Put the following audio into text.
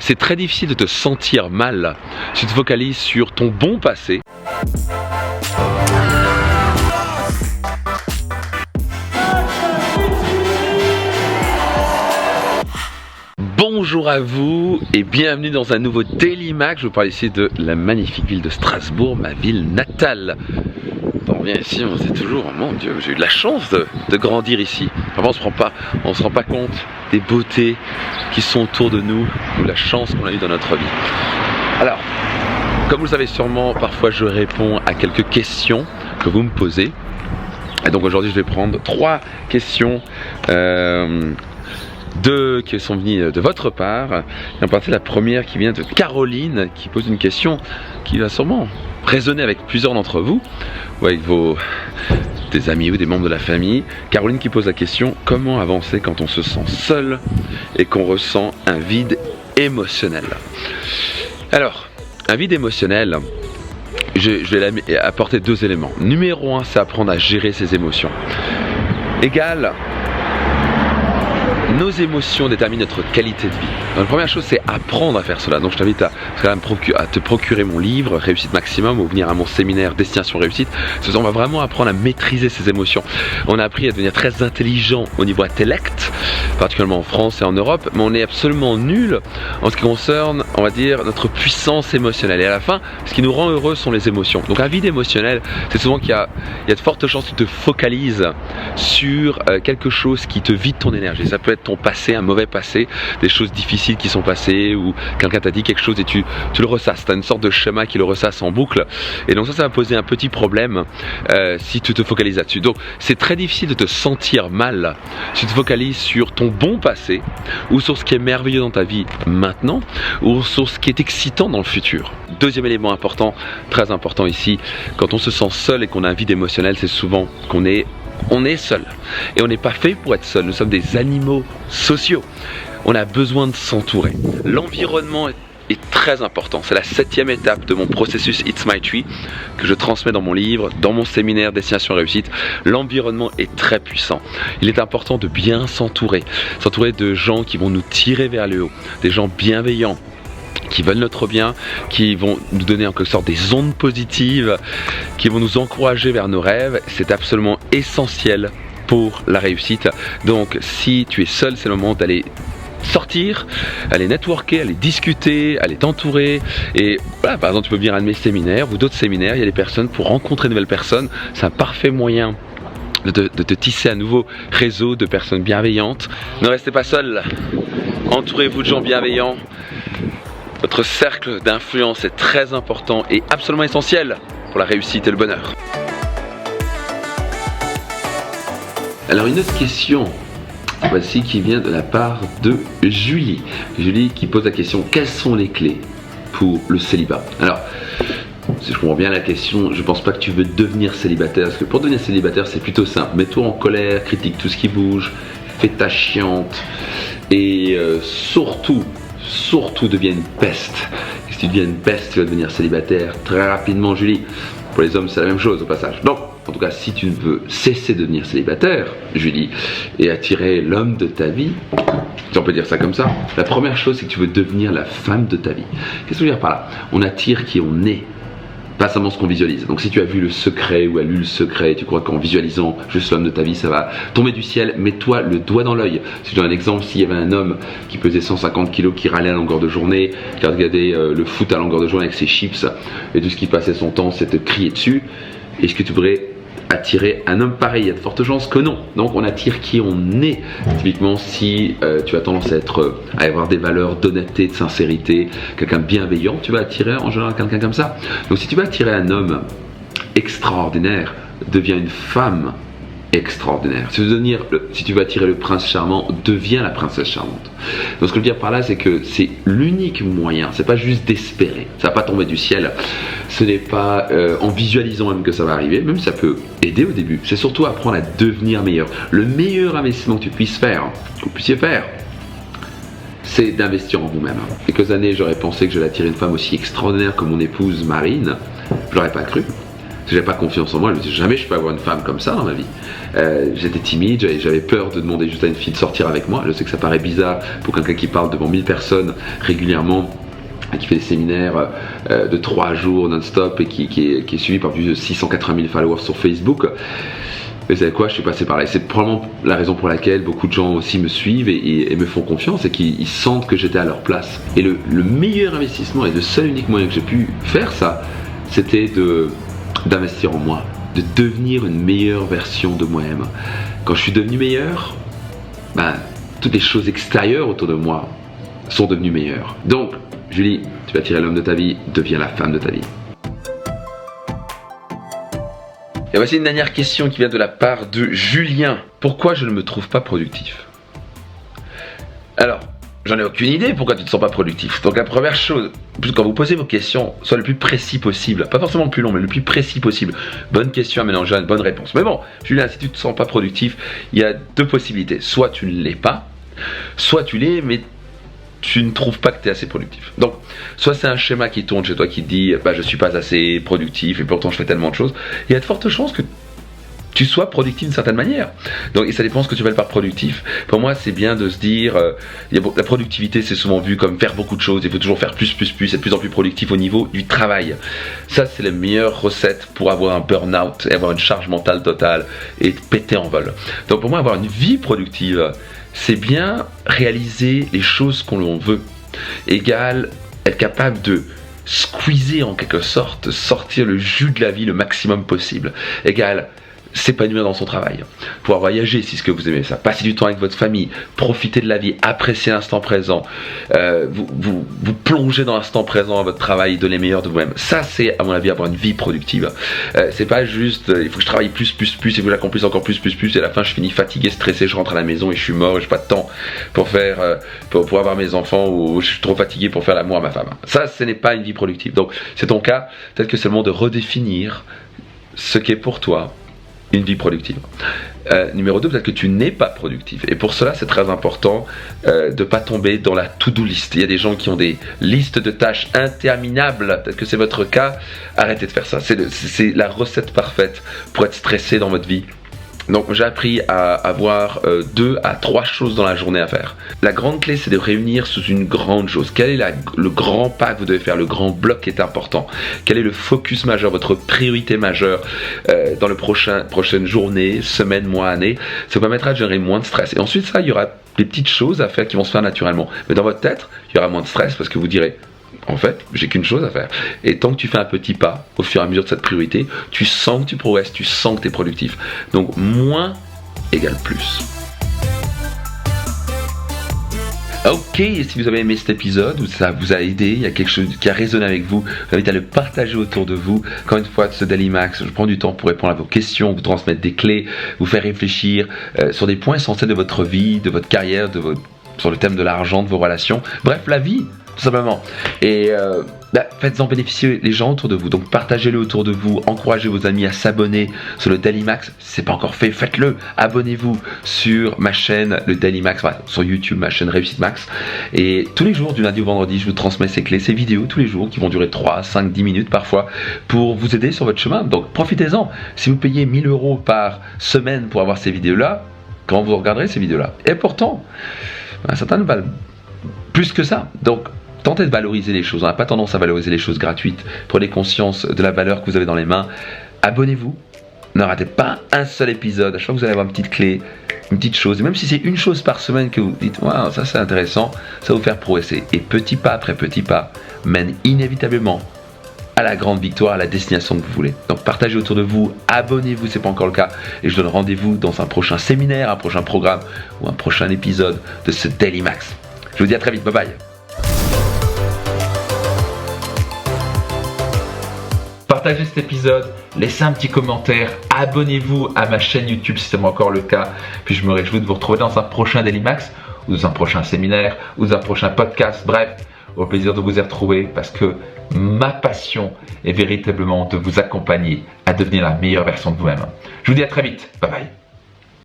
C'est très difficile de te sentir mal si tu te focalises sur ton bon passé. Bonjour à vous et bienvenue dans un nouveau Daily Mag. Je vous parle ici de la magnifique ville de Strasbourg, ma ville natale. Quand on vient ici, on se dit toujours, mon Dieu, j'ai eu de la chance de grandir ici. Vraiment, on se rend pas compte des beautés qui sont autour de nous, ou la chance qu'on a eue dans notre vie. Alors, comme vous le savez sûrement, parfois je réponds à quelques questions que vous me posez. Et donc aujourd'hui, je vais prendre 3 questions qui sont venues de votre part. Et en partie la première qui vient de Caroline, qui pose une question qui va sûrement résonner avec plusieurs d'entre vous, ou avec des amis ou des membres de la famille. Caroline qui pose la question: comment avancer quand on se sent seul et qu'on ressent un vide émotionnel? Alors, un vide émotionnel, je vais apporter 2 éléments. Numéro 1, c'est apprendre à gérer ses émotions. Égal, nos émotions déterminent notre qualité de vie. Donc, la première chose, c'est apprendre à faire cela. Donc je t'invite à te procurer mon livre Réussite Maximum ou venir à mon séminaire Destination Réussite. On va vraiment apprendre à maîtriser ses émotions. On a appris à devenir très intelligent au niveau intellect, particulièrement en France et en Europe, mais on est absolument nul en ce qui concerne, on va dire, notre puissance émotionnelle. Et à la fin, ce qui nous rend heureux sont les émotions. Donc un vide émotionnel, c'est souvent qu'il y a de fortes chances que tu te focalises sur quelque chose qui te vide ton énergie. Ça peut être ton passé, un mauvais passé, des choses difficiles qui sont passées, ou quelqu'un t'a dit quelque chose et tu le ressasses. Tu as une sorte de schéma qui le ressasse en boucle. Et donc ça va poser un petit problème si tu te focalises là-dessus. Donc c'est très difficile de te sentir mal si tu te focalises sur ton bon passé, ou sur ce qui est merveilleux dans ta vie maintenant, ou sur ce qui est excitant dans le futur. Deuxième élément important, très important ici, quand on se sent seul et qu'on a un vide émotionnel, c'est souvent qu'on est seul. Et on n'est pas fait pour être seul. Nous sommes des animaux sociaux. On a besoin de s'entourer. L'environnement est très important. C'est la 7e étape de mon processus It's My Tree que je transmets dans mon livre, dans mon séminaire Destination Réussite. L'environnement est très puissant. Il est important de bien s'entourer. S'entourer de gens qui vont nous tirer vers le haut. Des gens bienveillants, qui veulent notre bien, qui vont nous donner en quelque sorte des ondes positives, qui vont nous encourager vers nos rêves. C'est absolument essentiel pour la réussite. Donc si tu es seul, c'est le moment d'aller sortir, aller networker, aller discuter, aller t'entourer. Et voilà, par exemple, tu peux venir à un de mes séminaires ou d'autres séminaires, il y a des personnes pour rencontrer de nouvelles personnes. C'est un parfait moyen de te tisser un nouveau réseau de personnes bienveillantes. Ne restez pas seul, entourez-vous de gens bienveillants. Votre cercle d'influence est très important et absolument essentiel pour la réussite et le bonheur. Alors une autre question, voici, qui vient de la part de Julie. Julie qui pose la question: quelles sont les clés pour le célibat? Alors, si je comprends bien la question, je pense pas que tu veux devenir célibataire, parce que pour devenir célibataire c'est plutôt simple. Mets-toi en colère, critique tout ce qui bouge, fais ta chiante et surtout deviens une peste. Et si tu deviens une peste, tu vas devenir célibataire très rapidement, Julie. Pour les hommes, c'est la même chose au passage. Donc, en tout cas, si tu veux cesser de devenir célibataire, Julie, et attirer l'homme de ta vie, si on peut dire ça comme ça, la première chose, c'est que tu veux devenir la femme de ta vie. Qu'est-ce que je veux dire par là? On attire qui on est, pas seulement ce qu'on visualise. Donc si tu as vu Le Secret ou a lu Le Secret et tu crois qu'en visualisant juste l'homme de ta vie ça va tomber du ciel, mets-toi le doigt dans l'œil. Si je donne un exemple, s'il y avait un homme qui pesait 150 kg, qui râlait à longueur de journée, qui regardait le foot à longueur de journée avec ses chips, et tout ce qui passait son temps c'est de crier dessus, est-ce que tu pourrais attirer un homme pareil? Il y a de fortes chances que non. Donc on attire qui on est. Typiquement, si tu as tendance à avoir des valeurs d'honnêteté, de sincérité, quelqu'un de bienveillant, tu vas attirer en général quelqu'un comme ça. Donc si tu veux attirer un homme extraordinaire, deviens une femme extraordinaire. Si tu veux attirer le prince charmant, deviens la princesse charmante. Donc ce que je veux dire par là, c'est que c'est l'unique moyen, c'est pas juste d'espérer, ça va pas tomber du ciel, ce n'est pas en visualisant même que ça va arriver, même ça peut aider au début, c'est surtout apprendre à devenir meilleur. Le meilleur investissement que tu puisses faire, que vous puissiez faire, c'est d'investir en vous-même. Il y a quelques années, j'aurais pensé que j'allais attirer une femme aussi extraordinaire que mon épouse Marine, je l'aurais pas cru. j'avais pas confiance en moi, je me disais jamais je peux avoir une femme comme ça dans ma vie. J'étais timide, j'avais peur de demander juste à une fille de sortir avec moi. Je sais que ça paraît bizarre pour quelqu'un qui parle devant 1000 personnes régulièrement, qui fait des séminaires de 3 jours non-stop et qui est suivi par plus de 680 000 followers sur Facebook. Mais vous savez quoi, je suis passé par là. Et c'est probablement la raison pour laquelle beaucoup de gens aussi me suivent et me font confiance, et qu'ils sentent que j'étais à leur place. Et le meilleur investissement et le seul unique moyen que j'ai pu faire ça, c'était d'investir en moi, de devenir une meilleure version de moi-même. Quand je suis devenu meilleur, toutes les choses extérieures autour de moi sont devenues meilleures. Donc, Julie, tu vas attirer l'homme de ta vie, deviens la femme de ta vie. Et voici une dernière question qui vient de la part de Julien. Pourquoi je ne me trouve pas productif? Alors, j'en ai aucune idée pourquoi tu ne te sens pas productif. Donc la première chose, quand vous posez vos questions, sois le plus précis possible. Pas forcément le plus long, mais le plus précis possible. Bonne question à mélanger à une bonne réponse. Mais bon, Julien, si tu ne te sens pas productif, il y a 2 possibilités. Soit tu ne l'es pas, soit tu l'es, mais tu ne trouves pas que tu es assez productif. Donc, soit c'est un schéma qui tourne chez toi qui te dit je suis pas assez productif et pourtant je fais tellement de choses. Il y a de fortes chances que tu sois productif d'une certaine manière. Donc, et ça dépend ce que tu appelles par productif. Pour moi, c'est bien de se dire, la productivité, c'est souvent vu comme faire beaucoup de choses. Il faut toujours faire plus, être de plus en plus productif au niveau du travail. Ça, c'est la meilleure recette pour avoir un burn-out et avoir une charge mentale totale et péter en vol. Donc, pour moi, avoir une vie productive, c'est bien réaliser les choses qu'on veut. Égal, être capable de squeezer en quelque sorte, sortir le jus de la vie le maximum possible. Égal, s'épanouir dans son travail, pouvoir voyager si c'est ce que vous aimez ça, passer du temps avec votre famille, profiter de la vie, apprécier l'instant présent, vous plonger dans l'instant présent à votre travail, donner le meilleur de vous-même. Ça, c'est à mon avis avoir une vie productive. C'est pas juste il faut que je travaille plus, il faut que j'accomplisse encore plus, et à la fin je finis fatigué, stressé, je rentre à la maison et je suis mort et j'ai pas de temps pour faire pour avoir mes enfants, ou je suis trop fatigué pour faire l'amour à ma femme. Ça, ce n'est pas une vie productive. Donc c'est ton cas, peut-être que c'est le moment de redéfinir ce qu'est pour toi une vie productive. Numéro 2, peut-être que tu n'es pas productif. Et pour cela, c'est très important de ne pas tomber dans la to-do list. Il y a des gens qui ont des listes de tâches interminables. Peut-être que c'est votre cas. Arrêtez de faire ça. C'est la recette parfaite pour être stressé dans votre vie. Donc j'ai appris à avoir 2 à 3 choses dans la journée à faire. La grande clé, c'est de réunir sous une grande chose. Quel est le grand pas que vous devez faire, le grand bloc qui est important? Quel est le focus majeur, votre priorité majeure dans le prochaine journée, semaine, mois, année? Ça vous permettra de générer moins de stress. Et ensuite, il y aura des petites choses à faire qui vont se faire naturellement. Mais dans votre tête, il y aura moins de stress parce que vous direz: en fait, j'ai qu'une chose à faire. Et tant que tu fais un petit pas au fur et à mesure de cette priorité, tu sens que tu progresses, tu sens que tu es productif. Donc moins égale plus. Ok, et si vous avez aimé cet épisode, ou ça vous a aidé, il y a quelque chose qui a résonné avec vous, je vous invite à le partager autour de vous. Encore une fois, ce Daily Max, je prends du temps pour répondre à vos questions, vous transmettre des clés, vous faire réfléchir sur des points essentiels de votre vie, de votre carrière, sur le thème de l'argent, de vos relations. Bref, la vie, tout simplement. Et faites-en bénéficier les gens autour de vous. Donc partagez-le autour de vous, encouragez vos amis à s'abonner sur le Daily Max. Si ce n'est pas encore fait, faites-le. Abonnez-vous sur ma chaîne, le Daily Max, sur YouTube, ma chaîne Réussite Max. Et tous les jours, du lundi au vendredi, je vous transmets ces clés, ces vidéos tous les jours qui vont durer 3, 5, 10 minutes parfois pour vous aider sur votre chemin. Donc profitez-en. Si vous payez 1 000 € par semaine pour avoir ces vidéos-là, quand vous regarderez ces vidéos-là, et pourtant, certains ne valent plus que ça. Donc tentez de valoriser les choses. On n'a pas tendance à valoriser les choses gratuites. Prenez conscience de la valeur que vous avez dans les mains. Abonnez-vous. Ne ratez pas un seul épisode. À chaque fois que vous allez avoir une petite clé, une petite chose. Et même si c'est une chose par semaine que vous dites, wow, ça c'est intéressant, ça va vous faire progresser. Et petit pas après petit pas mène inévitablement à la grande victoire, à la destination que vous voulez. Donc partagez autour de vous, abonnez-vous si ce n'est pas encore le cas. Et je donne rendez-vous dans un prochain séminaire, un prochain programme ou un prochain épisode de ce Daily Max. Je vous dis à très vite. Bye bye. Partagez cet épisode, laissez un petit commentaire, abonnez-vous à ma chaîne YouTube si ce n'est pas encore le cas. Puis je me réjouis de vous retrouver dans un prochain Daily Max, ou dans un prochain séminaire, ou dans un prochain podcast. Bref, au plaisir de vous y retrouver parce que ma passion est véritablement de vous accompagner à devenir la meilleure version de vous-même. Je vous dis à très vite. Bye bye.